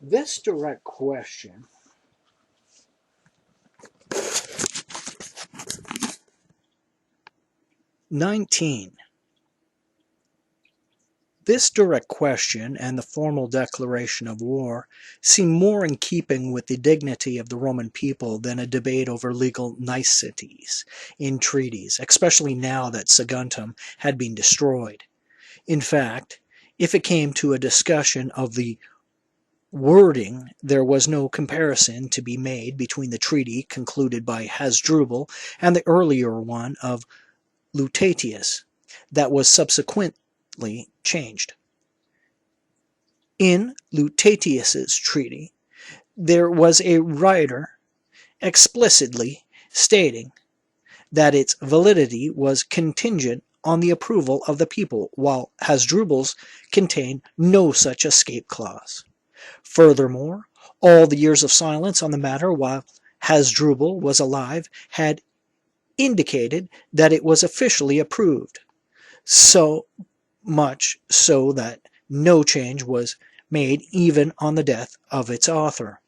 This direct question This direct question and the formal declaration of war seem more in keeping with the dignity of the Roman people than a debate over legal niceties in treaties, especially now that Saguntum had been destroyed. In fact, if it came to a discussion of the wording, there was no comparison to be made between the treaty concluded by Hasdrubal and the earlier one of Lutatius that was subsequently changed. In Lutatius's treaty, there was a rider explicitly stating that its validity was contingent on the approval of the people, while Hasdrubal's contained no such escape clause. Furthermore, all the years of silence on the matter while Hasdrubal was alive had indicated that it was officially approved, so much so that no change was made even on the death of its author.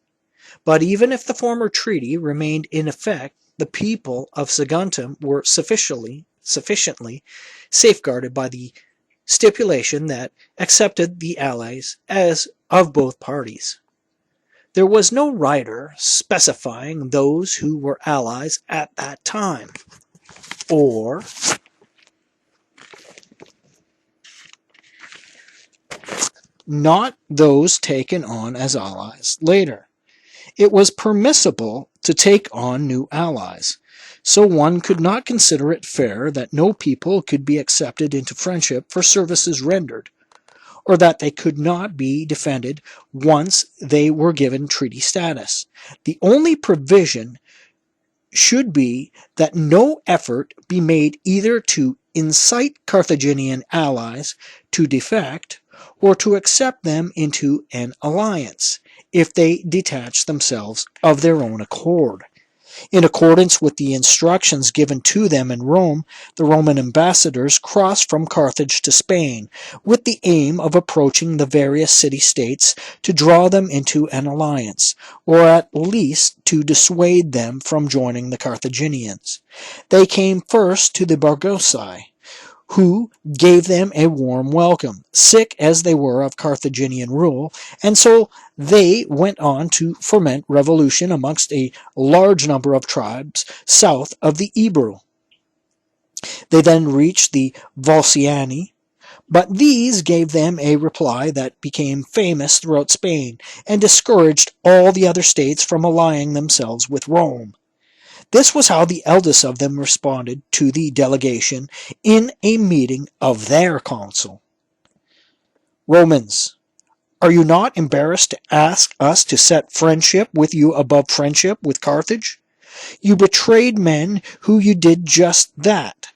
But even if the former treaty remained in effect, the people of Saguntum were sufficiently safeguarded by the stipulation that accepted the allies as of both parties. There was no rider specifying those who were allies at that time, or not those taken on as allies later. It was permissible to take on new allies, so one could not consider it fair that no people could be accepted into friendship for services rendered, or that they could not be defended once they were given treaty status. The only provision should be that no effort be made either to incite Carthaginian allies to defect or to accept them into an alliance if they detach themselves of their own accord. In accordance with the instructions given to them in Rome, the Roman ambassadors crossed from Carthage to Spain with the aim of approaching the various city-states to draw them into an alliance, or at least to dissuade them from joining the Carthaginians. They came first to the Bargosi, who gave them a warm welcome, sick as they were of Carthaginian rule, and so they went on to foment revolution amongst a large number of tribes south of the Ebro. They then reached the Volsiani, but these gave them a reply that became famous throughout Spain and discouraged all the other states from allying themselves with Rome. This was how the eldest of them responded to the delegation in a meeting of their council. Romans, are you not embarrassed to ask us to set friendship with you above friendship with Carthage? You betrayed men who did just that.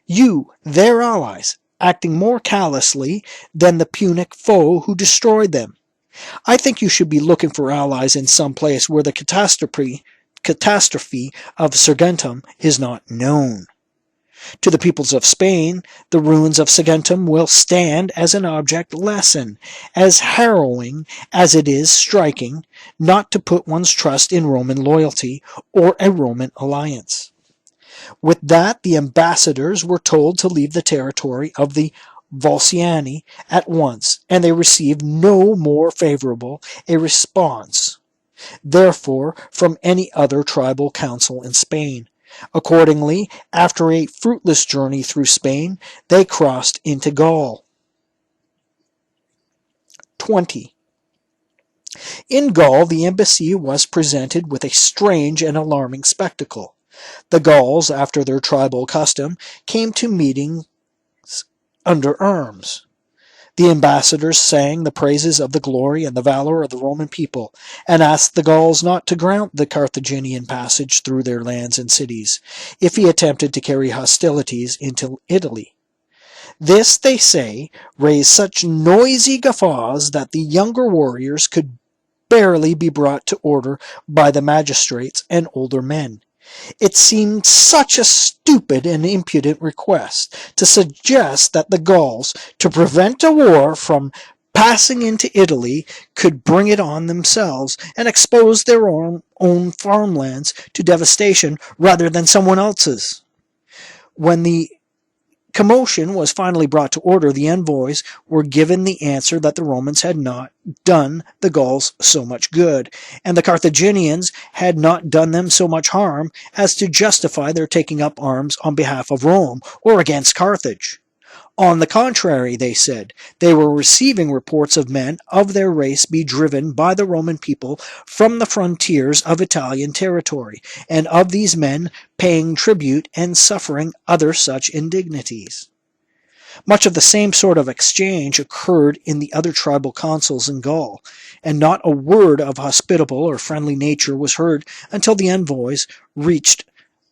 You, their allies, acting more callously than the Punic foe who destroyed them. I think you should be looking for allies in some place where the catastrophe of Saguntum is not known. To the peoples of Spain, the ruins of Saguntum will stand as an object lesson, as harrowing as it is striking, not to put one's trust in Roman loyalty or a Roman alliance. With that, the ambassadors were told to leave the territory of the Volsiani at once, and they received no more favorable a response, therefore, from any other tribal council in Spain. Accordingly, after a fruitless journey through Spain, they crossed into Gaul. 20. In Gaul, the embassy was presented with a strange and alarming spectacle. The Gauls, after their tribal custom, came to meetings under arms. The ambassadors sang the praises of the glory and the valor of the Roman people, and asked the Gauls not to grant the Carthaginian passage through their lands and cities, if he attempted to carry hostilities into Italy. This, they say, raised such noisy guffaws that the younger warriors could barely be brought to order by the magistrates and older men. It seemed such a stupid and impudent request to suggest that the Gauls, to prevent a war from passing into Italy, could bring it on themselves and expose their own farmlands to devastation rather than someone else's. When the commotion was finally brought to order, the envoys were given the answer that the Romans had not done the Gauls so much good, and the Carthaginians had not done them so much harm as to justify their taking up arms on behalf of Rome or against Carthage. On the contrary, they said, they were receiving reports of men of their race be driven by the Roman people from the frontiers of Italian territory, and of these men paying tribute and suffering other such indignities. Much of the same sort of exchange occurred in the other tribal consuls in Gaul, and not a word of hospitable or friendly nature was heard until the envoys reached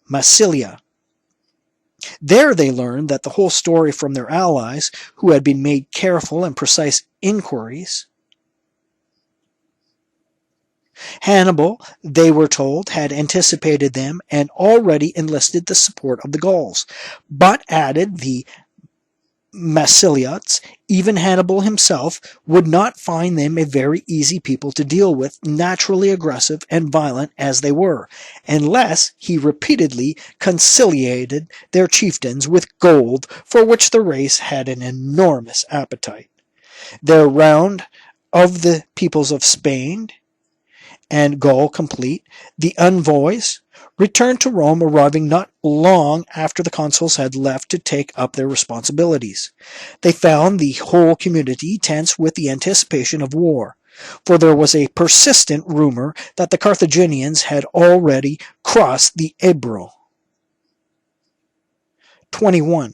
Massilia. There they learned that the whole story from their allies, who had been made careful and precise inquiries. Hannibal, they were told, had anticipated them and already enlisted the support of the Gauls, but added the Massiliots, even Hannibal himself, would not find them a very easy people to deal with, naturally aggressive and violent as they were, unless he repeatedly conciliated their chieftains with gold, for which the race had an enormous appetite. Their round of the peoples of Spain and Gaul complete, the envoys returned to Rome, arriving not long after the consuls had left to take up their responsibilities. They found the whole community tense with the anticipation of war, for there was a persistent rumor that the Carthaginians had already crossed the Ebro. 21.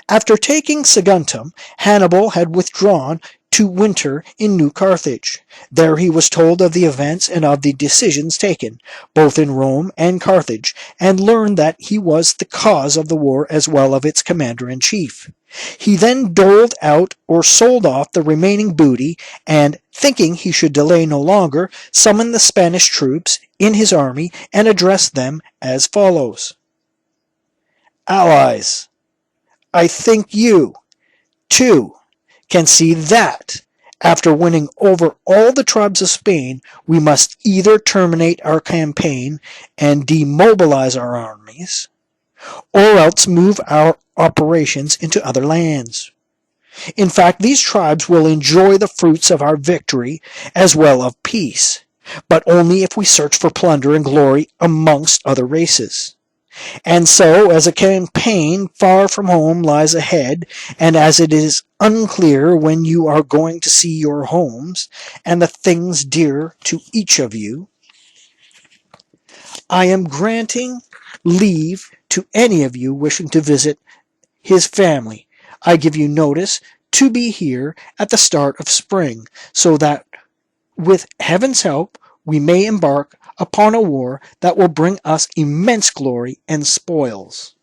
After taking Saguntum, Hannibal had withdrawn to winter in New Carthage. There he was told of the events and of the decisions taken, both in Rome and Carthage, and learned that he was the cause of the war as well as its commander-in-chief. He then doled out or sold off the remaining booty, and, thinking he should delay no longer, summoned the Spanish troops in his army and addressed them as follows. Allies, I think you, too, can see that, after winning over all the tribes of Spain, we must either terminate our campaign and demobilize our armies, or else move our operations into other lands. In fact, these tribes will enjoy the fruits of our victory as well as of peace, but only if we search for plunder and glory amongst other races. And so, as a campaign far from home lies ahead, and as it is unclear when you are going to see your homes and the things dear to each of you, I am granting leave to any of you wishing to visit his family. I give you notice to be here at the start of spring, so that with heaven's help we may embark upon a war that will bring us immense glory and spoils.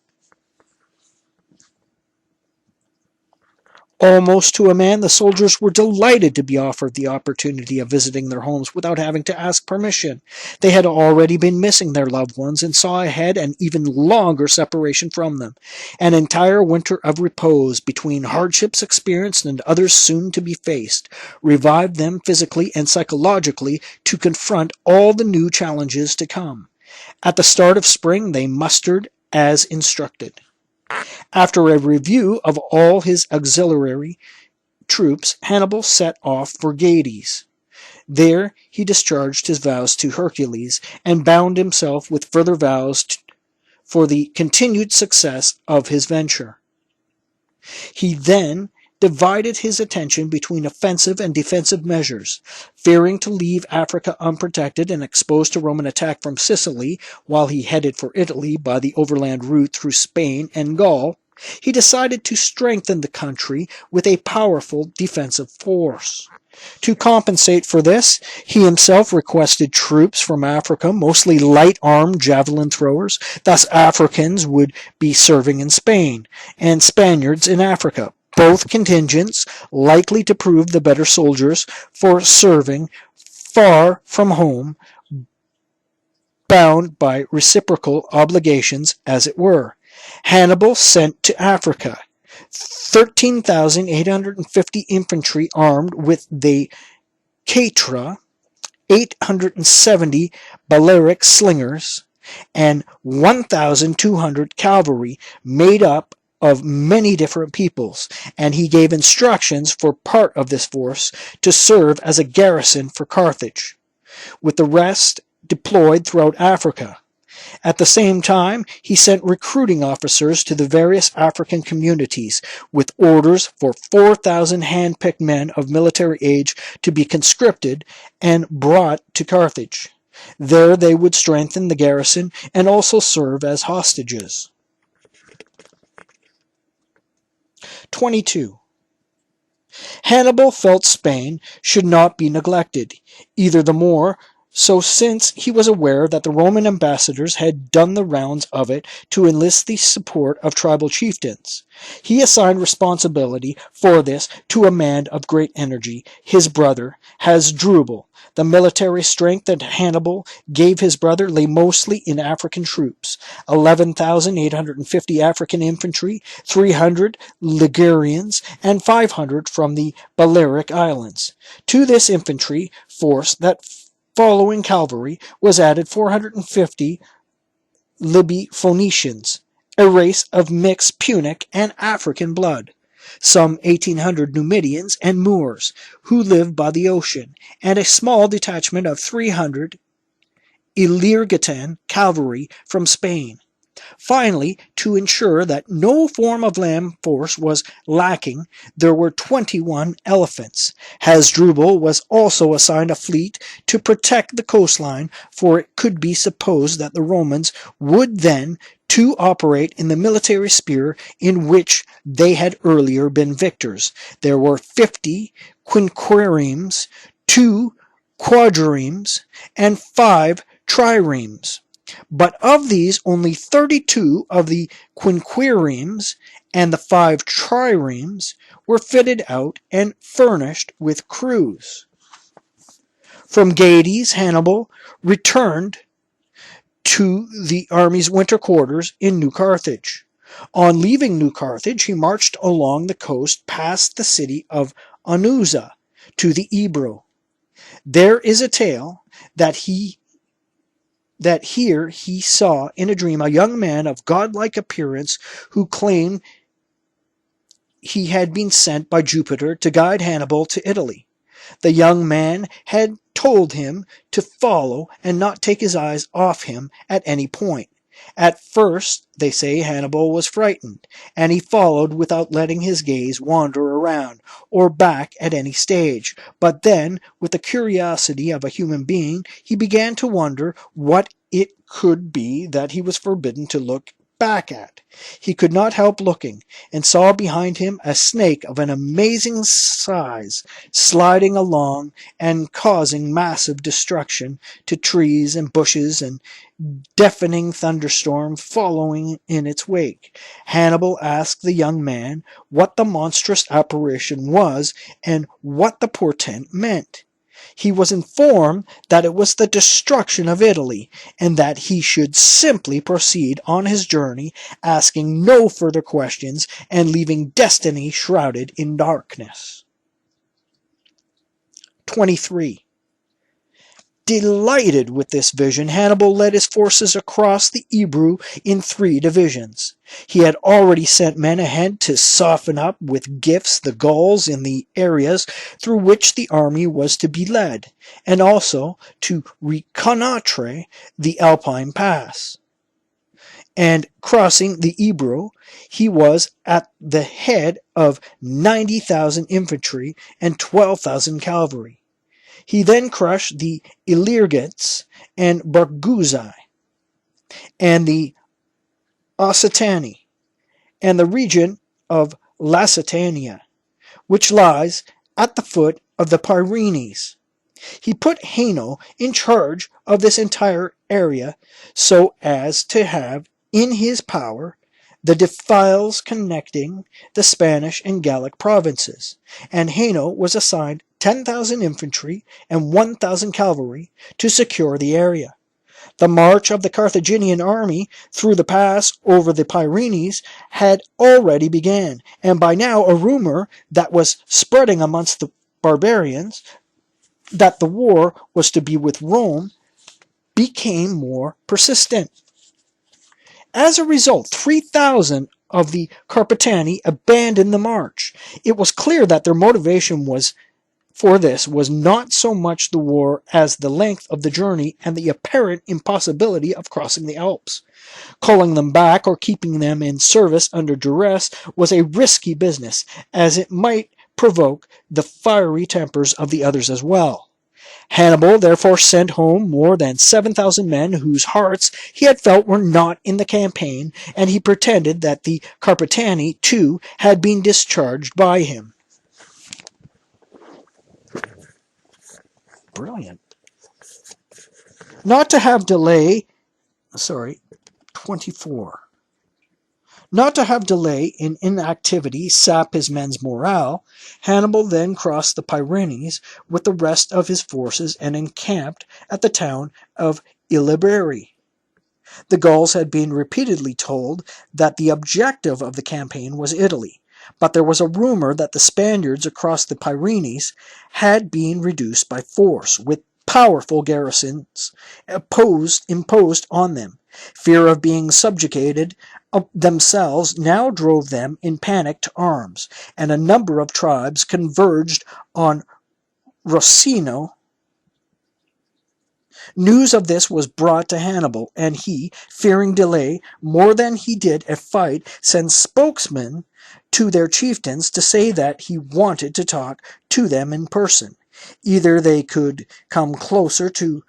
Almost to a man, the soldiers were delighted to be offered the opportunity of visiting their homes without having to ask permission. They had already been missing their loved ones and saw ahead an even longer separation from them. An entire winter of repose, between hardships experienced and others soon to be faced, revived them physically and psychologically to confront all the new challenges to come. At the start of spring, they mustered as instructed. After a review of all his auxiliary troops, Hannibal set off for Gades. There he discharged his vows to Hercules and bound himself with further vows for the continued success of his venture. He then divided his attention between offensive and defensive measures. Fearing to leave Africa unprotected and exposed to Roman attack from Sicily while he headed for Italy by the overland route through Spain and Gaul, he decided to strengthen the country with a powerful defensive force. To compensate for this, he himself requested troops from Africa, mostly light-armed javelin throwers. Thus Africans would be serving in Spain, and Spaniards in Africa, both contingents likely to prove the better soldiers for serving far from home, bound by reciprocal obligations, as it were. Hannibal sent to Africa 13,850 infantry armed with the Catra, 870 Balearic slingers, and 1,200 cavalry made up of many different peoples, and he gave instructions for part of this force to serve as a garrison for Carthage, with the rest deployed throughout Africa. At the same time, he sent recruiting officers to the various African communities with orders for 4,000 hand-picked men of military age to be conscripted and brought to Carthage. There they would strengthen the garrison and also serve as hostages. 22. Hannibal felt Spain should not be neglected, either the more so since he was aware that the Roman ambassadors had done the rounds of it to enlist the support of tribal chieftains. He assigned responsibility for this to a man of great energy, his brother, Hasdrubal. The military strength that Hannibal gave his brother lay mostly in African troops: 11,850 African infantry, 300 Ligurians, and 500 from the Balearic Islands. To this infantry force that following cavalry was added 450 Libby Phoenicians, a race of mixed Punic and African blood, some 1,800 Numidians and Moors who lived by the ocean, and a small detachment of 300 Illyrian cavalry from Spain. Finally, to ensure that no form of land force was lacking, there were 21 elephants. Hasdrubal was also assigned a fleet to protect the coastline, for it could be supposed that the Romans would then to operate in the military sphere in which they had earlier been victors. There were 50 quinqueremes, 2 quadriremes, and 5 triremes. But of these, only 32 of the quinqueremes and the 5 triremes were fitted out and furnished with crews. From Gades, Hannibal returned to the army's winter quarters in New Carthage. On leaving New Carthage, he marched along the coast past the city of Anusa to the Ebro. There is a tale that here he saw in a dream a young man of godlike appearance who claimed he had been sent by Jupiter to guide Hannibal to Italy. The young man had told him to follow and not take his eyes off him at any point. At first, they say, Hannibal was frightened, and he followed without letting his gaze wander around or back at any stage. But then, with the curiosity of a human being, he began to wonder what it could be that he was forbidden to look back at. He could not help looking, and saw behind him a snake of an amazing size, sliding along and causing massive destruction to trees and bushes, and deafening thunderstorm following in its wake. Hannibal asked the young man what the monstrous apparition was and what the portent meant. He was informed that it was the destruction of Italy, and that he should simply proceed on his journey, asking no further questions and leaving destiny shrouded in darkness. 23. Delighted with this vision, Hannibal led his forces across the Ebro in 3 divisions. He had already sent men ahead to soften up with gifts the Gauls in the areas through which the army was to be led, and also to reconnoitre the Alpine Pass. And crossing the Ebro, he was at the head of 90,000 infantry and 12,000 cavalry. He then crushed the Illyrians and Barguzai, and the Occitani, and the region of Lusitania, which lies at the foot of the Pyrenees. He put Hanno in charge of this entire area, so as to have in his power the defiles connecting the Spanish and Gallic provinces, and Hanno was assigned 10,000 infantry and 1,000 cavalry to secure the area. The march of the Carthaginian army through the pass over the Pyrenees had already begun, and by now a rumor that was spreading amongst the barbarians that the war was to be with Rome became more persistent. As a result, 3,000 of the Carpetani abandoned the march. It was clear that their motivation was not so much the war as the length of the journey and the apparent impossibility of crossing the Alps. Calling them back or keeping them in service under duress was a risky business, as it might provoke the fiery tempers of the others as well. Hannibal therefore sent home more than 7,000 men whose hearts he had felt were not in the campaign, and he pretended that the Carpetani, too, had been discharged by him. Brilliant. Not to have delay 24. Not to have delay in inactivity sap his men's morale, Hannibal then crossed the Pyrenees with the rest of his forces and encamped at the town of Illibery. The Gauls had been repeatedly told that the objective of the campaign was Italy, but there was a rumor that the Spaniards across the Pyrenees had been reduced by force, with powerful garrisons imposed on them. Fear of being subjugated themselves now drove them in panic to arms, and a number of tribes converged on Rossino. News of this was brought to Hannibal, and he, fearing delay more than he did a fight, sent spokesmen to their chieftains to say that he wanted to talk to them in person. Either they could come closer to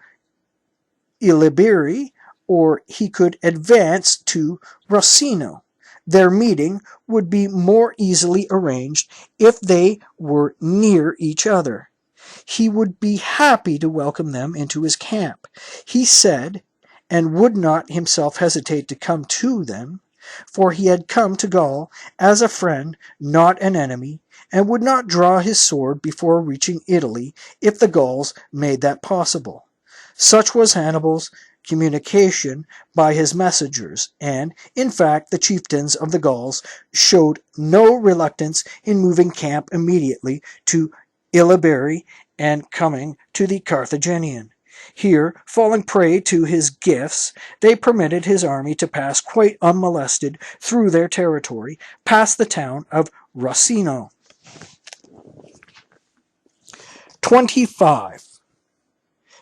Illibery, or he could advance to Rossino. Their meeting would be more easily arranged if they were near each other. He would be happy to welcome them into his camp, he said, and would not himself hesitate to come to them, for he had come to Gaul as a friend, not an enemy, and would not draw his sword before reaching Italy if the Gauls made that possible. Such was Hannibal's communication by his messengers, and, in fact, the chieftains of the Gauls showed no reluctance in moving camp immediately to Illibery and coming to the Carthaginian. Here, falling prey to his gifts, they permitted his army to pass quite unmolested through their territory, past the town of Rossino. 25.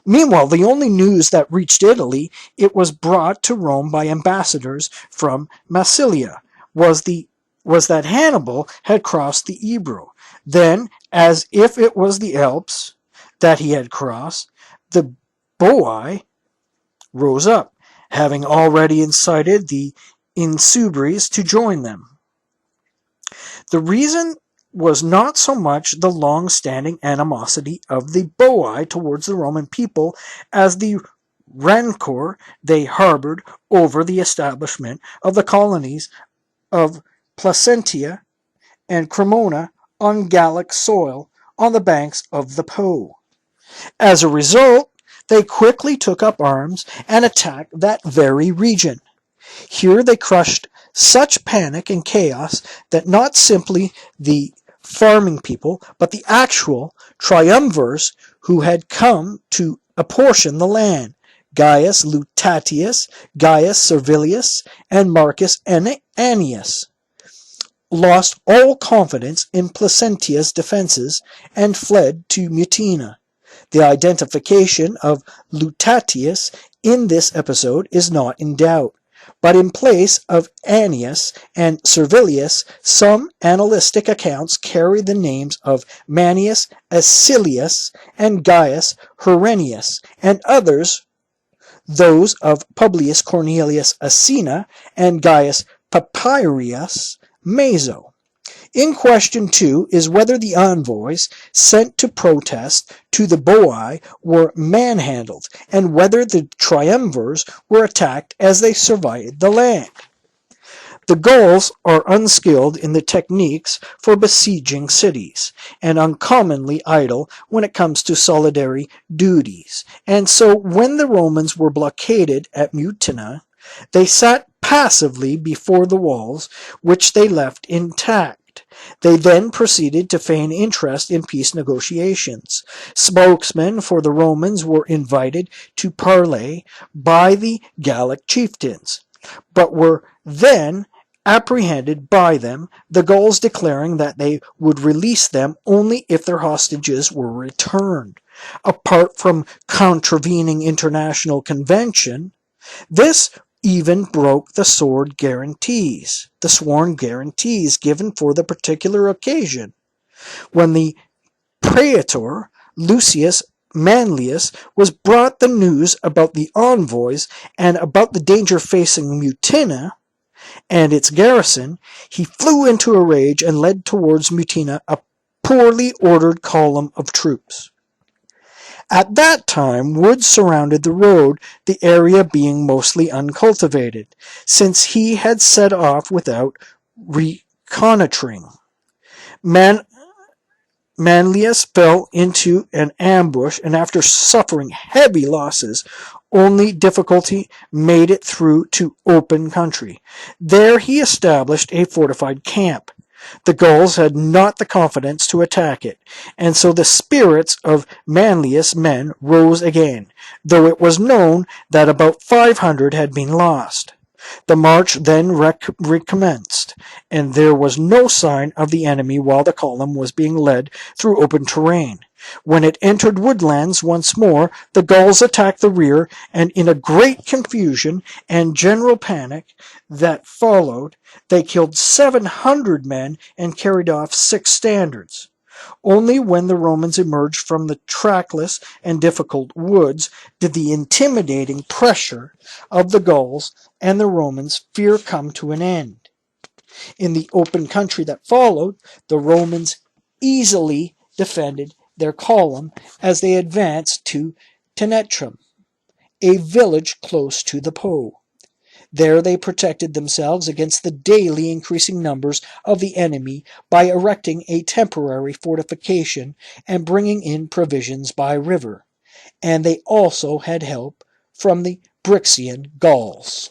Meanwhile, the only news that reached Italy, it was brought to Rome by ambassadors from Massilia, was that Hannibal had crossed the Ebro. Then, as if it was the Alps that he had crossed, the Boii rose up, having already incited the Insubres to join them. The reason was not so much the long-standing animosity of the Boii towards the Roman people as the rancor they harbored over the establishment of the colonies of Placentia and Cremona on Gallic soil on the banks of the Po. As a result, they quickly took up arms and attacked that very region. Here they crushed such panic and chaos that not simply the farming people, but the actual triumvirs who had come to apportion the land, Gaius Lutatius, Gaius Servilius, and Marcus Annius, lost all confidence in Placentia's defenses and fled to Mutina. The identification of Lutatius in this episode is not in doubt, but in place of Annius and Servilius, some annalistic accounts carry the names of Manius Acilius and Gaius Herennius, and others those of Publius Cornelius Asina and Gaius Papirius Mazo. In question, too, is whether the envoys sent to protest to the Boii were manhandled, and whether the triumvirs were attacked as they surveyed the land. The Gauls are unskilled in the techniques for besieging cities, and uncommonly idle when it comes to solitary duties. And so when the Romans were blockaded at Mutina, they sat passively before the walls, which they left intact. They then proceeded to feign interest in peace negotiations. Spokesmen for the Romans were invited to parley by the Gallic chieftains, but were then apprehended by them, the Gauls declaring that they would release them only if their hostages were returned. Apart from contravening international convention, this even broke the sworn guarantees given for the particular occasion. When the praetor Lucius Manlius was brought the news about the envoys and about the danger facing Mutina and its garrison, he flew into a rage and led towards Mutina a poorly ordered column of troops. At that time, woods surrounded the road, the area being mostly uncultivated, since he had set off without reconnoitring. Manlius fell into an ambush, and after suffering heavy losses, only difficulty made it through to open country. There he established a fortified camp. The Gauls had not the confidence to attack it, and so the spirits of Manlius' men rose again, though it was known that about 500 had been lost. The march then recommenced, and there was no sign of the enemy while the column was being led through open terrain. When it entered woodlands once more, the Gauls attacked the rear, and in a great confusion and general panic that followed, they killed 700 men and carried off 6 standards. Only when the Romans emerged from the trackless and difficult woods did the intimidating pressure of the Gauls and the Romans' fear come to an end. In the open country that followed, the Romans easily defended their column as they advanced to Tenetrum, a village close to the Po. There they protected themselves against the daily increasing numbers of the enemy by erecting a temporary fortification and bringing in provisions by river. And they also had help from the Brixian Gauls.